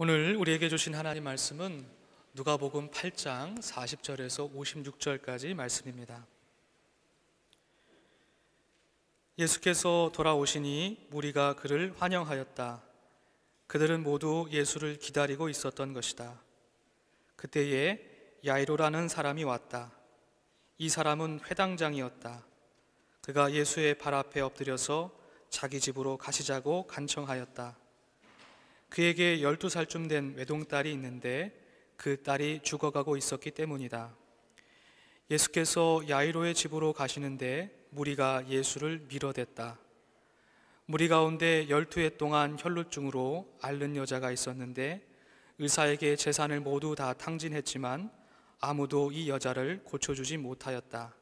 오늘 우리에게 주신 하나님 말씀은 누가복음 8장 40절에서 56절까지 말씀입니다. 예수께서 돌아오시니 무리가 그를 환영하였다. 그들은 모두 예수를 기다리고 있었던 것이다. 그때에 야이로라는 사람이 왔다. 이 사람은 회당장이었다. 그가 예수의 발 앞에 엎드려서 자기 집으로 가시자고 간청하였다. 그에게 12살쯤 된 외동딸이 있는데 그 딸이 죽어가고 있었기 때문이다. 예수께서 야이로의 집으로 가시는데 무리가 예수를 밀어댔다. 무리 가운데 12해 동안 혈루증으로 앓는 여자가 있었는데 의사에게 재산을 모두 다 탕진했지만 아무도 이 여자를 고쳐주지 못하였다.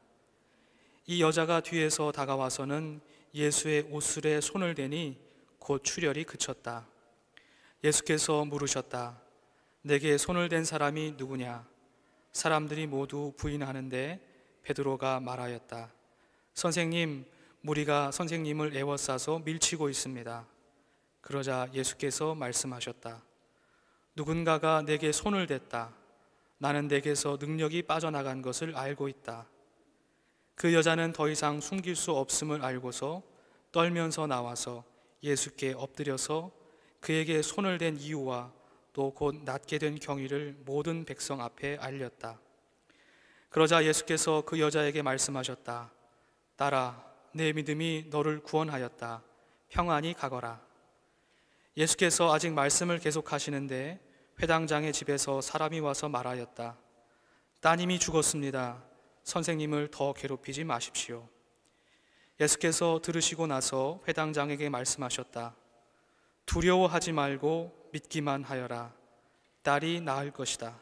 이 여자가 뒤에서 다가와서는 예수의 옷술에 손을 대니 곧 출혈이 그쳤다. 예수께서 물으셨다. 내게 손을 댄 사람이 누구냐? 사람들이 모두 부인하는데 베드로가 말하였다. 선생님, 무리가 선생님을 에워싸서 밀치고 있습니다. 그러자 예수께서 말씀하셨다. 누군가가 내게 손을 댔다. 나는 내게서 능력이 빠져나간 것을 알고 있다. 그 여자는 더 이상 숨길 수 없음을 알고서 떨면서 나와서 예수께 엎드려서 그에게 손을 댄 이유와 또 곧 낫게 된 경위를 모든 백성 앞에 알렸다. 그러자 예수께서 그 여자에게 말씀하셨다. 딸아, 내 믿음이 너를 구원하였다. 평안히 가거라. 예수께서 아직 말씀을 계속하시는데 회당장의 집에서 사람이 와서 말하였다. 따님이 죽었습니다. 선생님을 더 괴롭히지 마십시오. 예수께서 들으시고 나서 회당장에게 말씀하셨다. 두려워하지 말고 믿기만 하여라. 딸이 나을 것이다.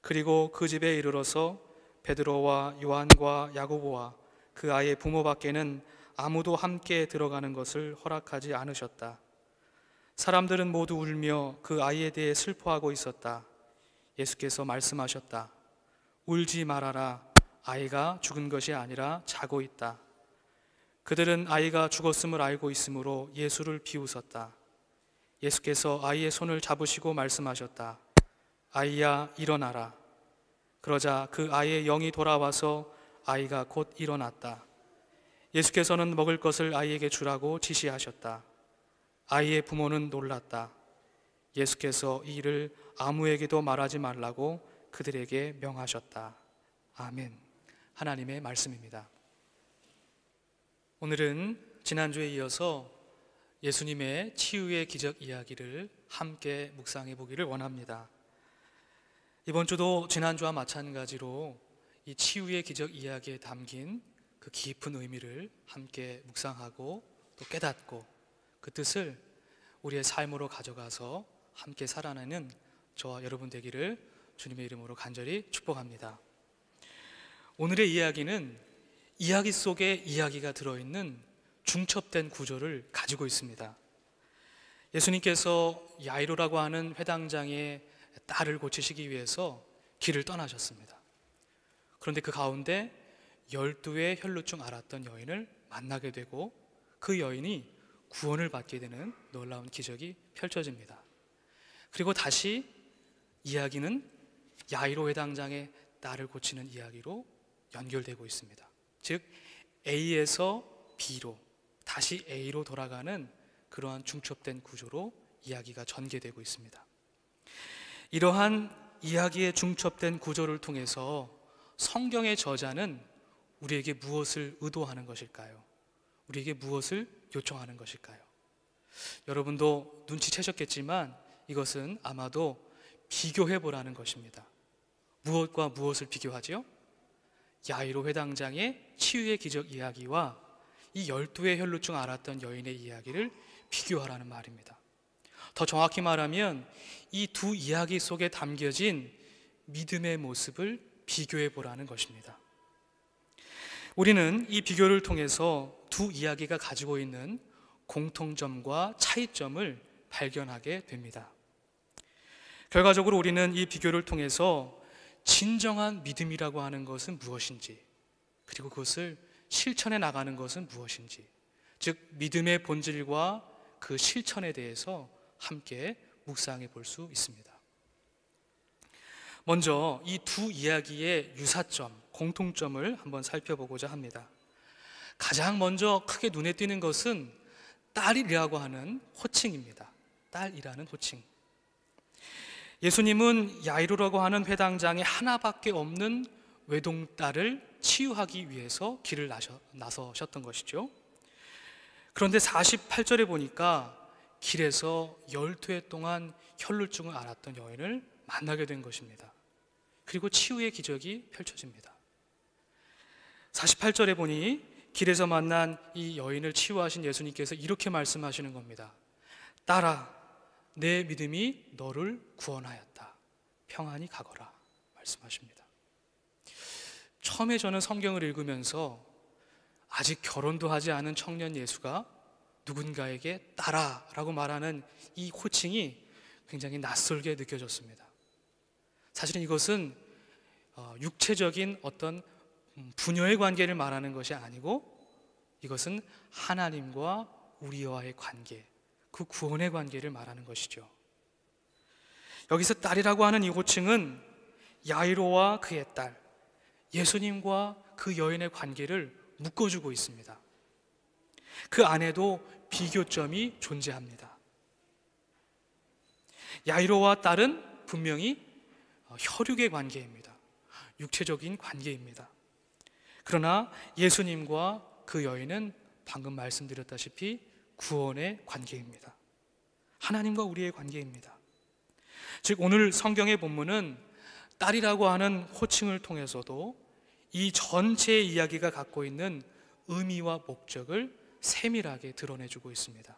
그리고 그 집에 이르러서 베드로와 요한과 야고보와 그 아이의 부모밖에는 아무도 함께 들어가는 것을 허락하지 않으셨다. 사람들은 모두 울며 그 아이에 대해 슬퍼하고 있었다. 예수께서 말씀하셨다. 울지 말아라. 아이가 죽은 것이 아니라 자고 있다. 그들은 아이가 죽었음을 알고 있으므로 예수를 비웃었다. 예수께서 아이의 손을 잡으시고 말씀하셨다. 아이야, 일어나라. 그러자 그 아이의 영이 돌아와서 아이가 곧 일어났다. 예수께서는 먹을 것을 아이에게 주라고 지시하셨다. 아이의 부모는 놀랐다. 예수께서 이 일을 아무에게도 말하지 말라고 그들에게 명하셨다. 아멘. 하나님의 말씀입니다. 오늘은 지난주에 이어서 예수님의 치유의 기적 이야기를 함께 묵상해 보기를 원합니다. 이번 주도 지난주와 마찬가지로 이 치유의 기적 이야기에 담긴 그 깊은 의미를 함께 묵상하고 또 깨닫고 그 뜻을 우리의 삶으로 가져가서 함께 살아내는 저와 여러분 되기를 주님의 이름으로 간절히 축복합니다. 오늘의 이야기는 이야기 속에 이야기가 들어있는 중첩된 구조를 가지고 있습니다. 예수님께서 야이로라고 하는 회당장의 딸을 고치시기 위해서 길을 떠나셨습니다. 그런데 그 가운데 12의 혈루증 앓았던 여인을 만나게 되고 그 여인이 구원을 받게 되는 놀라운 기적이 펼쳐집니다. 그리고 다시 이야기는 야이로 회당장의 딸을 고치는 이야기로 연결되고 있습니다. 즉 A에서 B로 다시 A로 돌아가는 그러한 중첩된 구조로 이야기가 전개되고 있습니다. 이러한 이야기의 중첩된 구조를 통해서 성경의 저자는 우리에게 무엇을 의도하는 것일까요? 우리에게 무엇을 요청하는 것일까요? 여러분도 눈치채셨겠지만 이것은 아마도 비교해보라는 것입니다. 무엇과 무엇을 비교하지요? 야이로 회당장의 치유의 기적 이야기와 이 12의 혈루증 앓았던 여인의 이야기를 비교하라는 말입니다. 더 정확히 말하면 이 두 이야기 속에 담겨진 믿음의 모습을 비교해 보라는 것입니다. 우리는 이 비교를 통해서 두 이야기가 가지고 있는 공통점과 차이점을 발견하게 됩니다. 결과적으로 우리는 이 비교를 통해서 진정한 믿음이라고 하는 것은 무엇인지, 그리고 그것을 실천해 나가는 것은 무엇인지, 즉 믿음의 본질과 그 실천에 대해서 함께 묵상해 볼 수 있습니다. 먼저 이 두 이야기의 유사점, 공통점을 한번 살펴보고자 합니다. 가장 먼저 크게 눈에 띄는 것은 딸이라고 하는 호칭입니다. 딸이라는 호칭. 예수님은 야이로라고 하는 회당장에 하나밖에 없는 외동딸을 치유하기 위해서 길을 나서셨던 것이죠. 그런데 48절에 보니까 길에서 12해 동안 혈루증을 앓았던 여인을 만나게 된 것입니다. 그리고 치유의 기적이 펼쳐집니다. 48절에 보니 길에서 만난 이 여인을 치유하신 예수님께서 이렇게 말씀하시는 겁니다. 딸아, 내 믿음이 너를 구원하였다. 평안히 가거라. 말씀하십니다. 처음에 저는 성경을 읽으면서 아직 결혼도 하지 않은 청년 예수가 누군가에게 딸아 라고 말하는 이 호칭이 굉장히 낯설게 느껴졌습니다. 사실은 이것은 육체적인 어떤 부녀의 관계를 말하는 것이 아니고 이것은 하나님과 우리와의 관계, 그 구원의 관계를 말하는 것이죠. 여기서 딸이라고 하는 이 호칭은 야이로와 그의 딸, 예수님과 그 여인의 관계를 묶어주고 있습니다. 그 안에도 비교점이 존재합니다. 야이로와 딸은 분명히 혈육의 관계입니다. 육체적인 관계입니다. 그러나 예수님과 그 여인은 방금 말씀드렸다시피 구원의 관계입니다. 하나님과 우리의 관계입니다. 즉 오늘 성경의 본문은 딸이라고 하는 호칭을 통해서도 이 전체의 이야기가 갖고 있는 의미와 목적을 세밀하게 드러내주고 있습니다.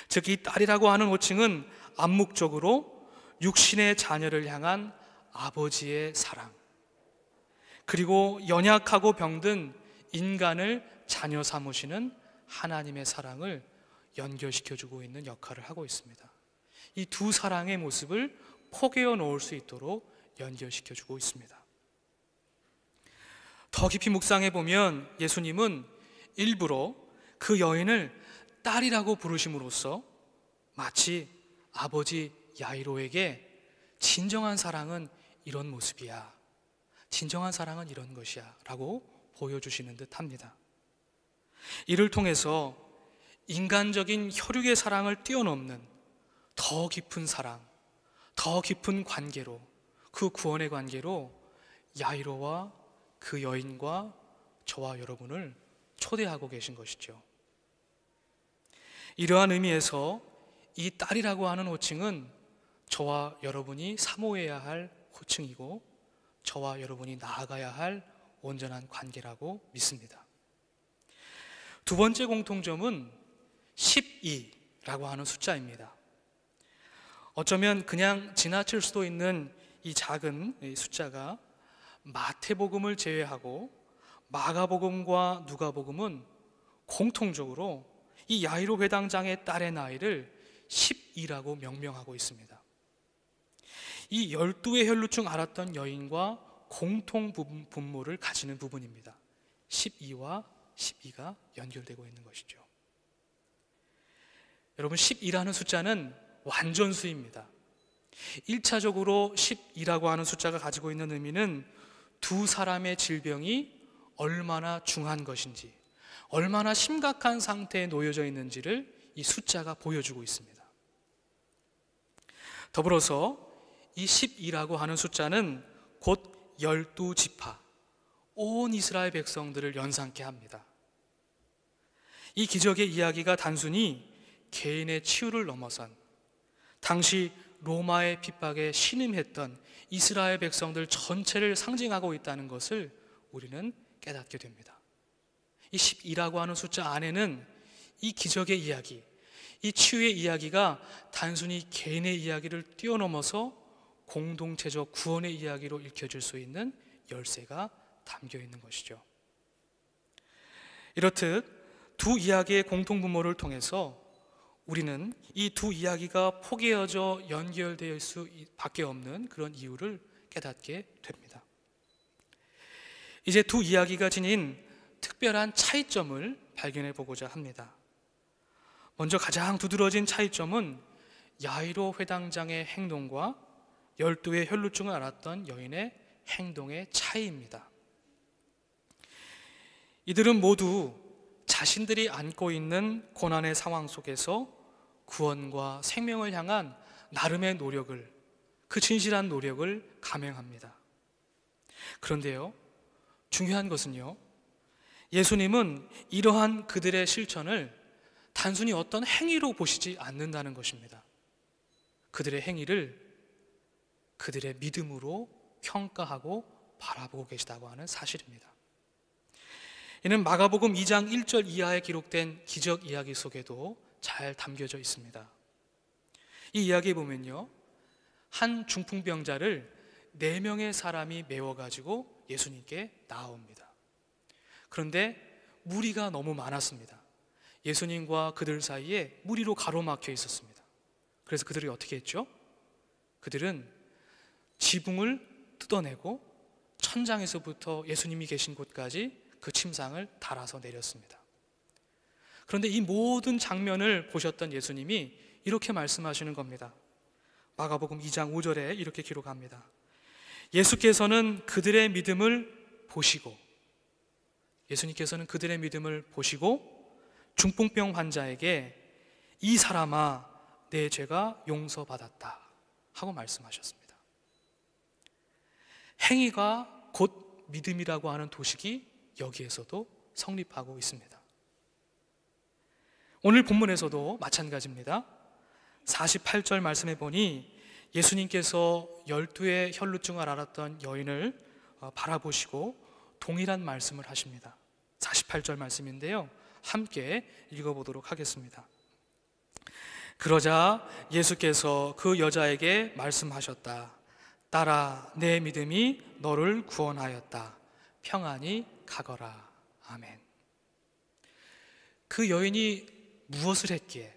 즉 이 딸이라고 하는 호칭은 암묵적으로 육신의 자녀를 향한 아버지의 사랑, 그리고 연약하고 병든 인간을 자녀 삼으시는 하나님의 사랑을 연결시켜주고 있는 역할을 하고 있습니다. 이 두 사랑의 모습을 포개어 놓을 수 있도록 연결시켜주고 있습니다. 더 깊이 묵상해 보면 예수님은 일부러 그 여인을 딸이라고 부르심으로써 마치 아버지 야이로에게 진정한 사랑은 이런 모습이야, 진정한 사랑은 이런 것이야 라고 보여주시는 듯 합니다. 이를 통해서 인간적인 혈육의 사랑을 뛰어넘는 더 깊은 사랑, 더 깊은 관계로, 그 구원의 관계로 야이로와 그 여인과 저와 여러분을 초대하고 계신 것이죠. 이러한 의미에서 이 딸이라고 하는 호칭은 저와 여러분이 사모해야 할 호칭이고 저와 여러분이 나아가야 할 온전한 관계라고 믿습니다. 두 번째 공통점은 12라고 하는 숫자입니다. 어쩌면 그냥 지나칠 수도 있는 이 작은 숫자가 마태복음을 제외하고 마가복음과 누가복음은 공통적으로 이 야이로 회당장의 딸의 나이를 12라고 명명하고 있습니다. 이 12의 혈루증 앓았던 여인과 공통 분모를 가지는 부분입니다. 12와 12가 연결되고 있는 것이죠. 여러분, 12라는 숫자는 완전수입니다. 1차적으로 12라고 하는 숫자가 가지고 있는 의미는 두 사람의 질병이 얼마나 중한 것인지, 얼마나 심각한 상태에 놓여져 있는지를 이 숫자가 보여주고 있습니다. 더불어서 이 12라고 하는 숫자는 곧 12지파, 온 이스라엘 백성들을 연상케 합니다. 이 기적의 이야기가 단순히 개인의 치유를 넘어선 당시 로마의 핍박에 신음했던 이스라엘 백성들 전체를 상징하고 있다는 것을 우리는 깨닫게 됩니다. 이 12라고 하는 숫자 안에는 이 기적의 이야기, 이 치유의 이야기가 단순히 개인의 이야기를 뛰어넘어서 공동체적 구원의 이야기로 읽혀질 수 있는 열쇠가 담겨 있는 것이죠. 이렇듯 두 이야기의 공통분모를 통해서 우리는 이 두 이야기가 포개어져 연결될 수밖에 없는 그런 이유를 깨닫게 됩니다. 이제 두 이야기가 지닌 특별한 차이점을 발견해 보고자 합니다. 먼저 가장 두드러진 차이점은 야이로 회당장의 행동과 12의 혈루증을 앓았던 여인의 행동의 차이입니다. 이들은 모두 자신들이 안고 있는 고난의 상황 속에서 구원과 생명을 향한 나름의 노력을, 그 진실한 노력을 감행합니다. 그런데요, 중요한 것은요, 예수님은 이러한 그들의 실천을 단순히 어떤 행위로 보시지 않는다는 것입니다. 그들의 행위를 그들의 믿음으로 평가하고 바라보고 계시다고 하는 사실입니다. 이는 마가복음 2장 1절 이하에 기록된 기적 이야기 속에도 잘 담겨져 있습니다. 이 이야기에 보면요, 한 중풍병자를 4명의 사람이 메워가지고 예수님께 나아옵니다. 그런데 무리가 너무 많았습니다. 예수님과 그들 사이에 무리로 가로막혀 있었습니다. 그래서 그들이 어떻게 했죠? 그들은 지붕을 뜯어내고 천장에서부터 예수님이 계신 곳까지 그 침상을 달아서 내렸습니다. 그런데 이 모든 장면을 보셨던 예수님이 이렇게 말씀하시는 겁니다. 마가복음 2장 5절에 이렇게 기록합니다. 예수께서는 그들의 믿음을 보시고, 예수님께서는 그들의 믿음을 보시고 중풍병 환자에게 이 사람아 내 죄가 용서받았다 하고 말씀하셨습니다. 행위가 곧 믿음이라고 하는 도식이 여기에서도 성립하고 있습니다. 오늘 본문에서도 마찬가지입니다. 48절 말씀해 보니 예수님께서 12의 혈루증을 앓았던 여인을 바라보시고 동일한 말씀을 하십니다. 48절 말씀인데요, 함께 읽어보도록 하겠습니다. 그러자 예수께서 그 여자에게 말씀하셨다. 딸아, 내 믿음이 너를 구원하였다. 평안히 가거라. 아멘. 그 여인이 무엇을 했기에,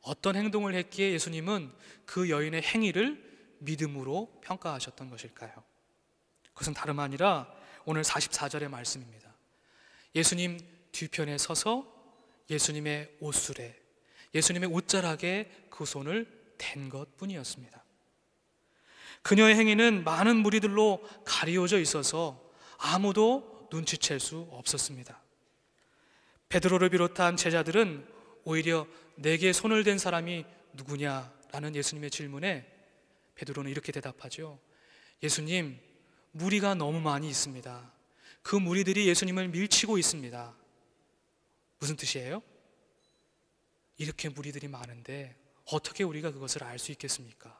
어떤 행동을 했기에 예수님은 그 여인의 행위를 믿음으로 평가하셨던 것일까요? 그것은 다름 아니라 오늘 44절의 말씀입니다. 예수님 뒤편에 서서 예수님의 옷술에, 예수님의 옷자락에 그 손을 댄 것뿐이었습니다. 그녀의 행위는 많은 무리들로 가리워져 있어서 아무도 눈치챌 수 없었습니다. 베드로를 비롯한 제자들은 오히려 내게 손을 댄 사람이 누구냐라는 예수님의 질문에 베드로는 이렇게 대답하죠. 예수님, 무리가 너무 많이 있습니다. 그 무리들이 예수님을 밀치고 있습니다. 무슨 뜻이에요? 이렇게 무리들이 많은데 어떻게 우리가 그것을 알 수 있겠습니까?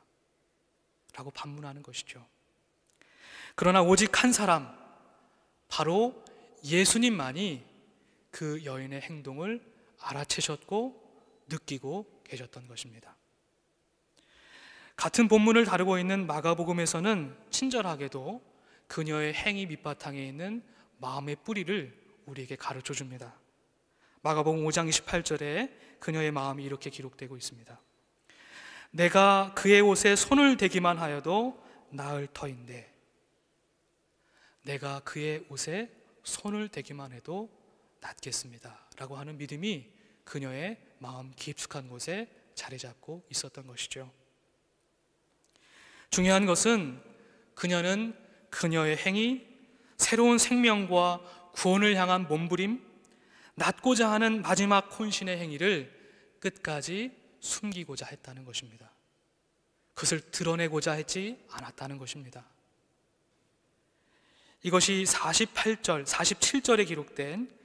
라고 반문하는 것이죠. 그러나 오직 한 사람, 바로 예수님만이 그 여인의 행동을 알아채셨고 느끼고 계셨던 것입니다. 같은 본문을 다루고 있는 마가복음에서는 친절하게도 그녀의 행위 밑바탕에 있는 마음의 뿌리를 우리에게 가르쳐 줍니다. 마가복음 5장 28절에 그녀의 마음이 이렇게 기록되고 있습니다. 내가 그의 옷에 손을 대기만 하여도 나을 터인데, 내가 그의 옷에 손을 대기만 해도 낫겠습니다 라고 하는 믿음이 그녀의 마음 깊숙한 곳에 자리 잡고 있었던 것이죠. 중요한 것은 그녀는 그녀의 행위, 새로운 생명과 구원을 향한 몸부림, 낫고자 하는 마지막 혼신의 행위를 끝까지 숨기고자 했다는 것입니다. 그것을 드러내고자 했지 않았다는 것입니다. 이것이 48절, 47절에 기록된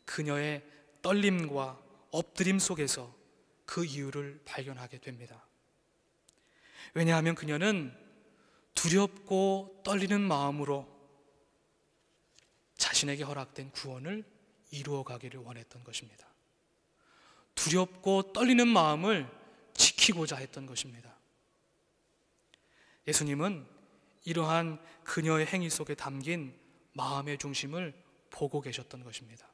그녀의 떨림과 엎드림 속에서 그 이유를 발견하게 됩니다. 왜냐하면 그녀는 두렵고 떨리는 마음으로 자신에게 허락된 구원을 이루어가기를 원했던 것입니다. 두렵고 떨리는 마음을 지키고자 했던 것입니다. 예수님은 이러한 그녀의 행위 속에 담긴 마음의 중심을 보고 계셨던 것입니다.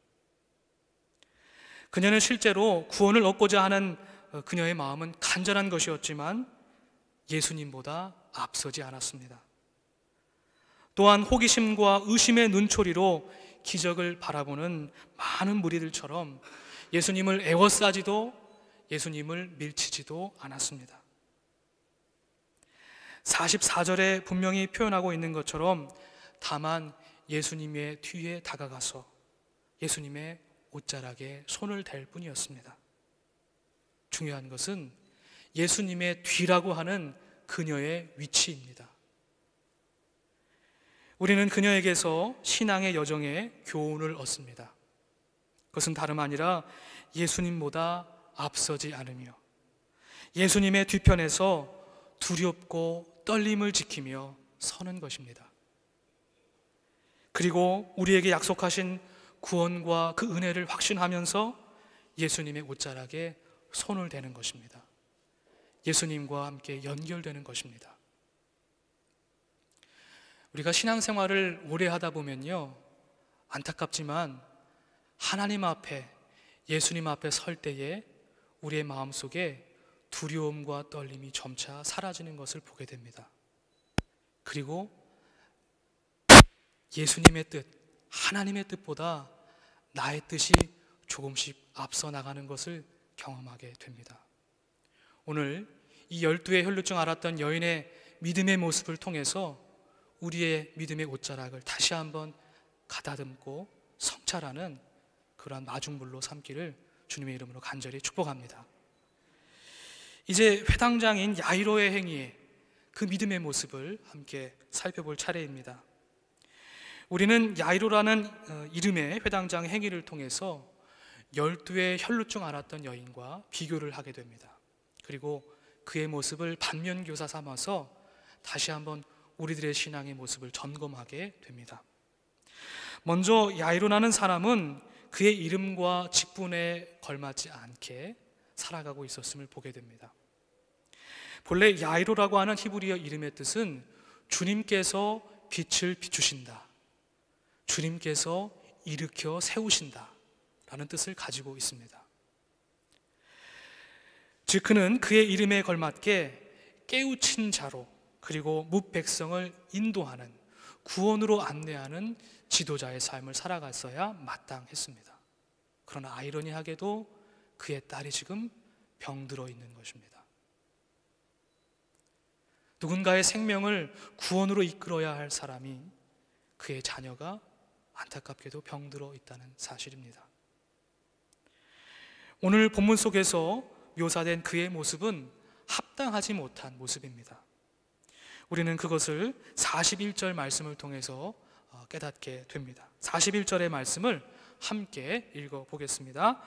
그녀는 실제로 구원을 얻고자 하는 그녀의 마음은 간절한 것이었지만 예수님보다 앞서지 않았습니다. 또한 호기심과 의심의 눈초리로 기적을 바라보는 많은 무리들처럼 예수님을 애워싸지도 예수님을 밀치지도 않았습니다. 44절에 분명히 표현하고 있는 것처럼 다만 예수님의 뒤에 다가가서 예수님의 옷자락에 손을 댈 뿐이었습니다. 중요한 것은 예수님의 뒤라고 하는 그녀의 위치입니다. 우리는 그녀에게서 신앙의 여정에 교훈을 얻습니다. 그것은 다름 아니라 예수님보다 앞서지 않으며 예수님의 뒤편에서 두렵고 떨림을 지키며 서는 것입니다. 그리고 우리에게 약속하신 구원과 그 은혜를 확신하면서 예수님의 옷자락에 손을 대는 것입니다. 예수님과 함께 연결되는 것입니다. 우리가 신앙생활을 오래 하다 보면요, 안타깝지만 하나님 앞에, 예수님 앞에 설 때에 우리의 마음속에 두려움과 떨림이 점차 사라지는 것을 보게 됩니다. 그리고 예수님의 뜻, 하나님의 뜻보다 나의 뜻이 조금씩 앞서 나가는 것을 경험하게 됩니다. 오늘 이 12의 혈루증 앓았던 여인의 믿음의 모습을 통해서 우리의 믿음의 옷자락을 다시 한번 가다듬고 성찰하는 그러한 마중물로 삼기를 주님의 이름으로 간절히 축복합니다. 이제 회당장인 야이로의 행위에 그 믿음의 모습을 함께 살펴볼 차례입니다. 우리는 야이로라는 이름의 회당장 행위를 통해서 12의 혈루증 앓았던 여인과 비교를 하게 됩니다. 그리고 그의 모습을 반면교사 삼아서 다시 한번 우리들의 신앙의 모습을 점검하게 됩니다. 먼저 야이로라는 사람은 그의 이름과 직분에 걸맞지 않게 살아가고 있었음을 보게 됩니다. 본래 야이로라고 하는 히브리어 이름의 뜻은 주님께서 빛을 비추신다, 주님께서 일으켜 세우신다 라는 뜻을 가지고 있습니다. 즉 그는 그의 이름에 걸맞게 깨우친 자로, 그리고 뭇백성을 인도하는, 구원으로 안내하는 지도자의 삶을 살아갔어야 마땅했습니다. 그러나 아이러니하게도 그의 딸이 지금 병들어 있는 것입니다. 누군가의 생명을 구원으로 이끌어야 할 사람이, 그의 자녀가 안타깝게도 병들어 있다는 사실입니다. 오늘 본문 속에서 묘사된 그의 모습은 합당하지 못한 모습입니다. 우리는 그것을 41절 말씀을 통해서 깨닫게 됩니다. 41절의 말씀을 함께 읽어보겠습니다.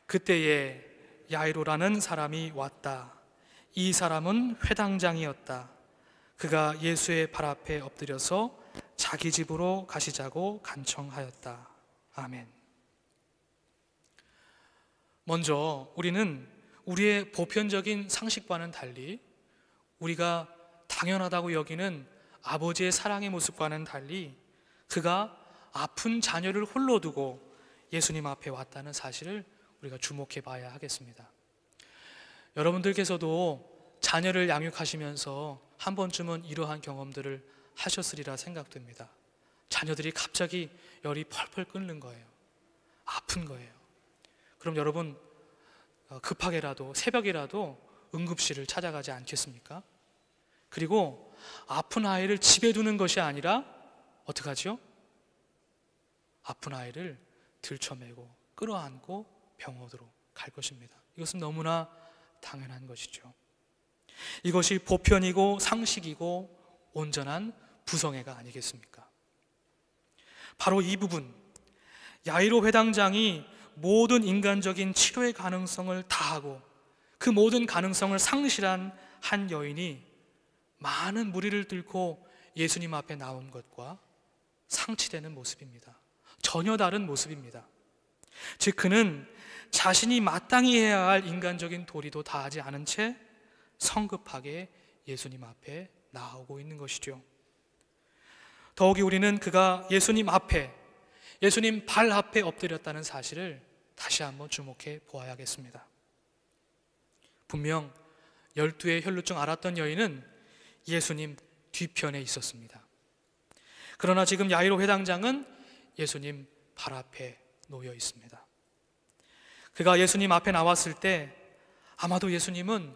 그때에 야이로라는 사람이 왔다. 이 사람은 회당장이었다. 그가 예수의 발 앞에 엎드려서 자기 집으로 가시자고 간청하였다. 아멘. 먼저 우리는 우리의 보편적인 상식과는 달리, 우리가 당연하다고 여기는 아버지의 사랑의 모습과는 달리 그가 아픈 자녀를 홀로 두고 예수님 앞에 왔다는 사실을 우리가 주목해 봐야 하겠습니다. 여러분들께서도 자녀를 양육하시면서 한 번쯤은 이러한 경험들을 하셨으리라 생각됩니다. 자녀들이 갑자기 열이 펄펄 끓는 거예요. 아픈 거예요. 그럼 여러분 급하게라도 새벽이라도 응급실을 찾아가지 않겠습니까? 그리고 아픈 아이를 집에 두는 것이 아니라 어떻게 하죠? 아픈 아이를 들쳐매고 끌어안고 병원으로 갈 것입니다. 이것은 너무나 당연한 것이죠. 이것이 보편이고 상식이고 온전한 부성애가 아니겠습니까? 바로 이 부분, 야이로 회당장이 모든 인간적인 치료의 가능성을 다하고 그 모든 가능성을 상실한 한 여인이 많은 무리를 뚫고 예수님 앞에 나온 것과 상치되는 모습입니다. 전혀 다른 모습입니다. 즉 그는 자신이 마땅히 해야 할 인간적인 도리도 다하지 않은 채 성급하게 예수님 앞에 나오고 있는 것이죠. 더욱이 우리는 그가 예수님 앞에, 예수님 발 앞에 엎드렸다는 사실을 다시 한번 주목해 보아야겠습니다. 분명 12의 혈루증 앓았던 여인은 예수님 뒤편에 있었습니다. 그러나 지금 야이로 회당장은 예수님 발 앞에 놓여 있습니다. 그가 예수님 앞에 나왔을 때 아마도 예수님은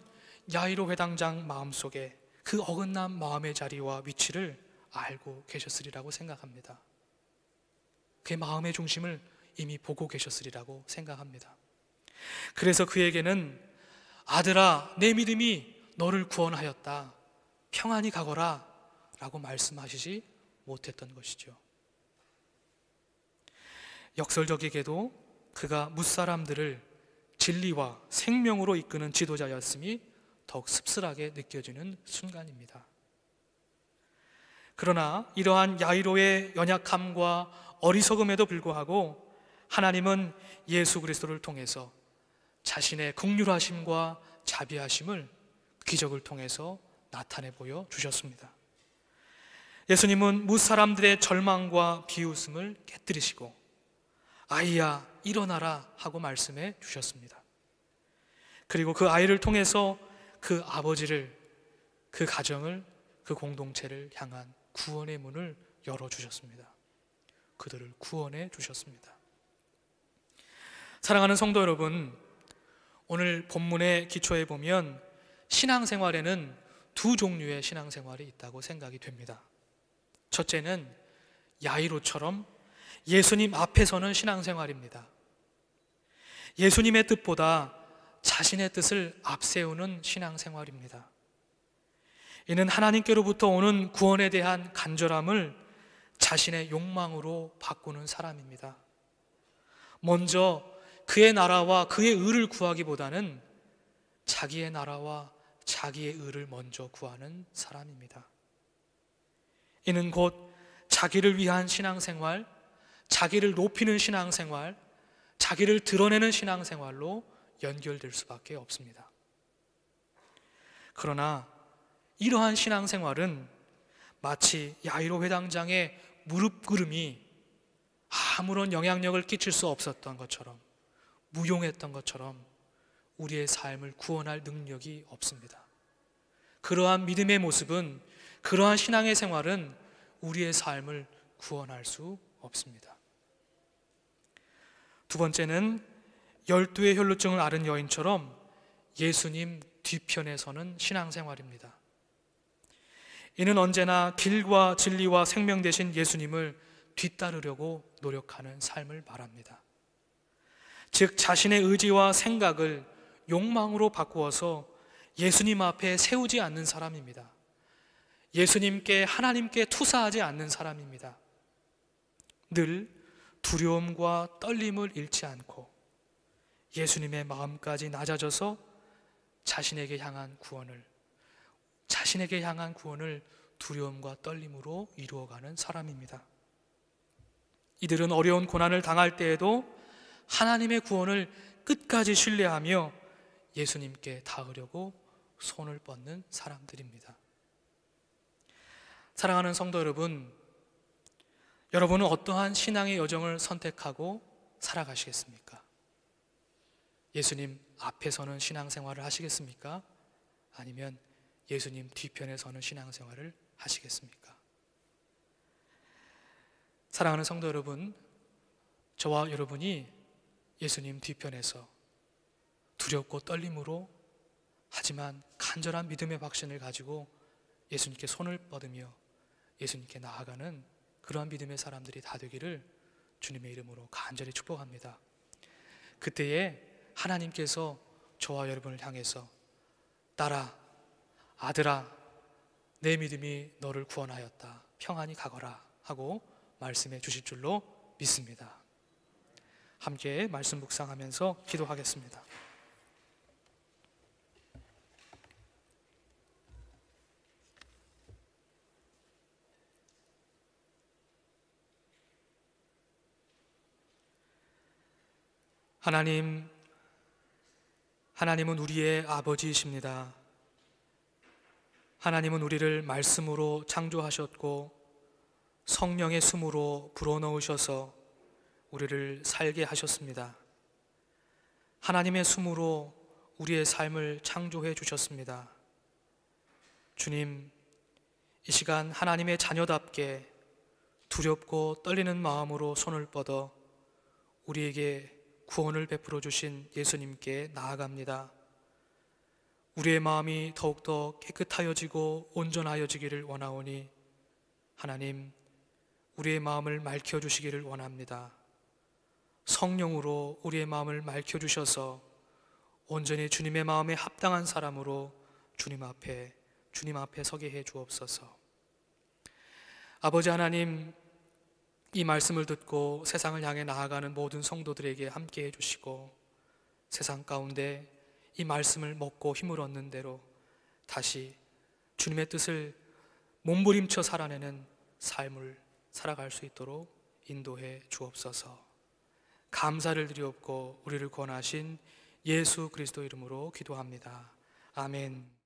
야이로 회당장 마음속에 그 어긋난 마음의 자리와 위치를 알고 계셨으리라고 생각합니다. 그의 마음의 중심을 이미 보고 계셨으리라고 생각합니다. 그래서 그에게는 아들아, 내 믿음이 너를 구원하였다, 평안히 가거라 라고 말씀하시지 못했던 것이죠. 역설적이게도 그가 뭇사람들을 진리와 생명으로 이끄는 지도자였음이 더욱 씁쓸하게 느껴지는 순간입니다. 그러나 이러한 야이로의 연약함과 어리석음에도 불구하고 하나님은 예수 그리스도를 통해서 자신의 긍휼하심과 자비하심을 기적을 통해서 나타내 보여 주셨습니다. 예수님은 뭇사람들의 절망과 비웃음을 깨뜨리시고 아이야 일어나라 하고 말씀해 주셨습니다. 그리고 그 아이를 통해서 그 아버지를, 그 가정을, 그 공동체를 향한 구원의 문을 열어주셨습니다. 그들을 구원해 주셨습니다. 사랑하는 성도 여러분, 오늘 본문의 기초에 보면 신앙생활에는 두 종류의 신앙생활이 있다고 생각이 됩니다. 첫째는 야이로처럼 예수님 앞에 서는 신앙생활입니다. 예수님의 뜻보다 자신의 뜻을 앞세우는 신앙생활입니다. 이는 하나님께로부터 오는 구원에 대한 간절함을 자신의 욕망으로 바꾸는 사람입니다. 먼저 그의 나라와 그의 의를 구하기보다는 자기의 나라와 자기의 의를 먼저 구하는 사람입니다. 이는 곧 자기를 위한 신앙생활, 자기를 높이는 신앙생활, 자기를 드러내는 신앙생활로 연결될 수밖에 없습니다. 그러나 이러한 신앙생활은 마치 야이로 회당장의 무릎 꿇음이 아무런 영향력을 끼칠 수 없었던 것처럼, 무용했던 것처럼 우리의 삶을 구원할 능력이 없습니다. 그러한 믿음의 모습은, 그러한 신앙의 생활은 우리의 삶을 구원할 수 없습니다. 두 번째는 12의 혈루증을 앓은 여인처럼 예수님 뒤편에 서는 신앙생활입니다. 이는 언제나 길과 진리와 생명 되신 예수님을 뒤따르려고 노력하는 삶을 말합니다. 즉 자신의 의지와 생각을 욕망으로 바꾸어서 예수님 앞에 세우지 않는 사람입니다. 예수님께, 하나님께 투사하지 않는 사람입니다. 늘 두려움과 떨림을 잃지 않고 예수님의 마음까지 낮아져서 자신에게 향한 구원을 두려움과 떨림으로 이루어가는 사람입니다. 이들은 어려운 고난을 당할 때에도 하나님의 구원을 끝까지 신뢰하며 예수님께 닿으려고 손을 뻗는 사람들입니다. 사랑하는 성도 여러분, 여러분은 어떠한 신앙의 여정을 선택하고 살아가시겠습니까? 예수님 앞에 서는 신앙생활을 하시겠습니까? 아니면 예수님 뒤편에 서는 신앙생활을 하시겠습니까? 사랑하는 성도 여러분, 저와 여러분이 예수님 뒤편에서 두렵고 떨림으로, 하지만 간절한 믿음의 확신을 가지고 예수님께 손을 뻗으며 예수님께 나아가는 그러한 믿음의 사람들이 다 되기를 주님의 이름으로 간절히 축복합니다. 그때에 하나님께서 저와 여러분을 향해서 딸아, 아들아, 내 믿음이 너를 구원하였다, 평안히 가거라 하고 말씀해 주실 줄로 믿습니다. 함께 말씀 묵상하면서 기도하겠습니다. 하나님은 우리의 아버지이십니다. 하나님은 우리를 말씀으로 창조하셨고 성령의 숨으로 불어넣으셔서 우리를 살게 하셨습니다. 하나님의 숨으로 우리의 삶을 창조해 주셨습니다. 주님, 이 시간 하나님의 자녀답게 두렵고 떨리는 마음으로 손을 뻗어 우리에게 구원을 베풀어 주신 예수님께 나아갑니다. 우리의 마음이 더욱더 깨끗하여지고 온전하여지기를 원하오니 하나님, 우리의 마음을 맑혀주시기를 원합니다. 성령으로 우리의 마음을 맑혀주셔서 온전히 주님의 마음에 합당한 사람으로 주님 앞에 서게 해 주옵소서. 아버지 하나님, 이 말씀을 듣고 세상을 향해 나아가는 모든 성도들에게 함께 해주시고 세상 가운데 이 말씀을 먹고 힘을 얻는 대로 다시 주님의 뜻을 몸부림쳐 살아내는 삶을 살아갈 수 있도록 인도해 주옵소서. 감사를 드리옵고 우리를 권하신 예수 그리스도 이름으로 기도합니다. 아멘.